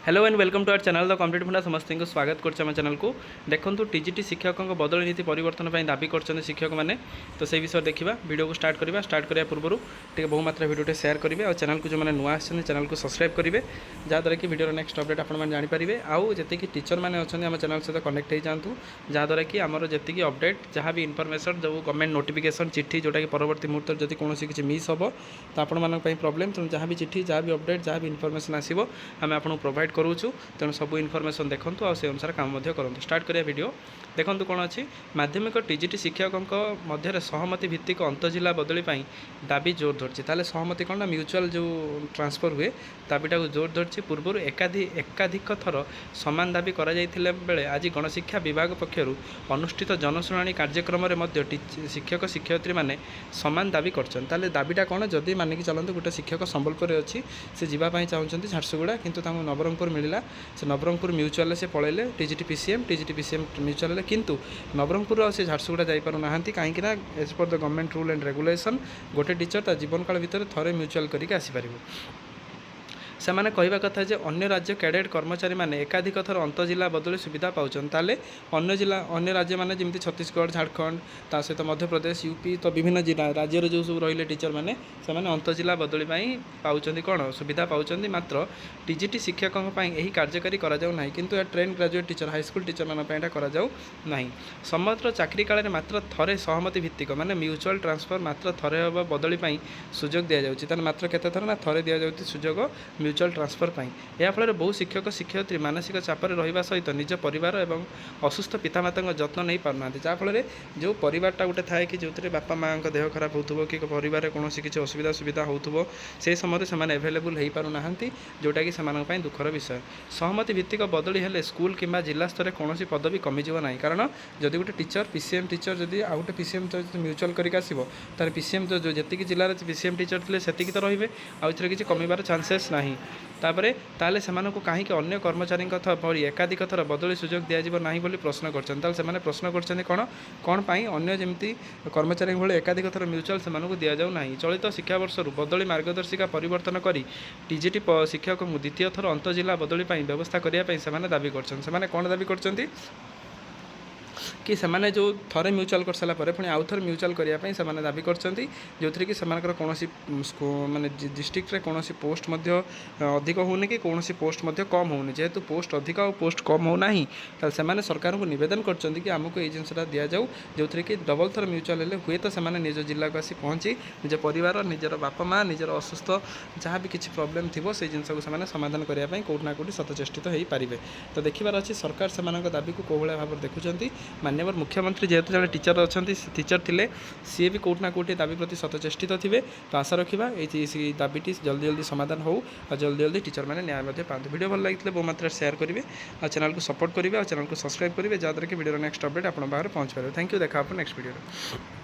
Hello and welcome to our channel the complete funda समस्त को स्वागत कर चैनल को देखो टीजीटी शिक्षकों बदल नीति परिवर्तन दाबी कर शिक्षक मैंने तो से विषय देखा वीडियो को स्टार्ट करने पूर्व टे बहु मात्रा वीडियो शेयर करेंगे और चैनल को जो मैंने नुआ आसान चैनल को सब्सक्राइब करेंगे जहाँद्वारा कि वीडियो नेक्स्ट अपडेट आपने जानीपारे आउ जी टीचर मैंने अच्छा आम चैनल सहित कनेक्ट हो जातु जहाँद्वारा कि आमर जी अपडेट जहाँ भी इनफर्मेशन जो गवर्नमेंट नोटिफिकेशन चिट्ठी जोटा कि परवर्ती मुहूर्त जब कौन किसी मिस हम तो आपण प्रॉब्लम तेणु जहाँ भी चिट्ठी जहाँ भी अपडेट जहाँ भी इनफर्मेशन आसो आम आपको प्रोवाइड करूँ तेणु सब इनफर्मेशन देखूँ और से अनुसार काम करूँ स्टार्ट करिया वीडियो देखूँ कौन अच्छी माध्यमिक टीजीटी शिक्षकों मध्य सहमति भित्तिक अंतजिला बदली दाबी जोर धरती ताले सहमति कौन ना म्यूचुआल जो ट्रांसफर हुए दाबीटा जोर धरती पूर्व एकाधिक थर सामान दाबी बेले आज गणशिक्षा विभाग पक्षर अनुष्ठित जनशुणाणी कार्यक्रम शिक्षक शिक्षयित्री मैंने सामान दाबी कर दाबीटा कौन जदि मानिक चलते गोटे शिक्षक संबलपुर अच्छी से जावाई चाहते झारसुगुड़ा किंतु नवरंगपुर मिलला से नवरंगपुर म्यूचुआल से पलैले टीजीटी पीसीएम म्यूचुआल किंतु नवरंगपुर से झारसुगुड़ा जापार कहीं as per the government rule and regulation गोटे टीचर जीवन काल भितर थरे म्यूचुआल करके आसीपर से मैंने कहवा कथा जे अन्य राज्य कैडेट कर्मचारी मैंने एकाधिक थर अंतजिला बदली सुविधा पाँच अन्य राज्य मैंने जमी छत्तीसगढ़ झारखंड ता सहित मध्यप्रदेश यूपी तो विभिन्न जिला राज्य जो सब रही टीचर मैंने से अंतजिला बदली पाँच कौन सुविधा पाँच मात्र टीजीटी शिक्षकों यही कार्यकारी कराऊना किंतु train graduate teacher high school teacher माना कराऊना समग्र चाकरी काल में मात्र थरे सहमति भित्तिक माने म्यूचुआल ट्रांसफर मात्र थरे हम बदली सुजोग दि जाऊँगी मात्र केते थर ना थरे दि जाऊँगी सुजोग म्यूचुआल ट्रांसफर याफल बहु शिक्षक शिक्षयित्री मानसिक चापर रहा सहित निज परिवार और असुस्थ पितामाता जत्न नहीं पारना जहाँफल जो परिवारटा गोटे थाए कि जो बापा माँ देह खराब हो कि परिवार कौन किसी असुविधा सुविधा हो से समय से एभेलेबुल हो पारना जोटा कि से दुखर विषय सहमति भित्तिक बदली हेले स्कूल किंबा जिला स्तर में कौन पदवी कमिज ना कारण जदि गोटे टीचर पीसीएम टीचर जदि आउ गोटे पीसीएम म्यूचुआल करके आसो तार पीसीएम जो जी जिले पीसीएम टीचर थे से तो रे आउ किसी कमिबार चान्सेस ना तापरे ताले सेमानकु कहीं अन्य कर्मचारी परी एकाधिक थर बदली सुजोग दिज्व ना बोली प्रश्न कर प्रश्न कर कौन पाई अन्य जमी कर्मचारी भाई एकाधिक थर म्यूचुआल से दि जाऊना चलित शिक्षावर्ष बदली मार्गदर्शिका परिवर्तन कर टीजीटी शिक्षक द्वितीय थर अंतजिला बदली व्यवस्था करने से दाबी कर कौन दाबी कर कि सेमाने जो थरे म्यूचुआल कर सारा पुणी आउ थे म्यूचुआल करने से दाबी कर जो थी कि कौन माने डिस्ट्रिक्ट कौन पोस्ट अधिक होनी कि कौन पोस्ट कम होनी जेहेतु पोस्ट अधिक और पोस्ट कम होना से सरकार को निवेदन कर आमको ये जिनसा दि जाऊ जो थी कि डबल थर म्यूचुआल हे हुए तो से निज जिला को आसी पहुँची निज परिवार निजर बापा माँ निजर असुस्थ जहाँ भी किसी प्रोब्लेम थी से जिन को समाधान करने कौट ना कौटी सतचेष्टित हो पारे तो देखिबार अच्छी सरकार से दाबी को कौ भाव देखुं माननीय मुख्यमंत्री जेहेतु जड़े टीचर अच्छा टीचर थे सी भी कौट ना कौटी दाबी प्रति सतचेष्टित थे तो आशा रखा ये दाबीटी जल्दी जल्दी समाधान हो और जल्दी जल्दी टीचर मैंने न्याय पाते वीडियो भल लगी बहु मात्रा शेयर करेंगे और चैनल को सपोर्ट करेंगे और चैनल को सब्सक्राइब करेंगे जहाँद्वारा कि वीडियो नेक्स्ट अपडेट आप बाहर पहुँच पारे थैंक यू देखा आप नेक्स्ट वीडियो।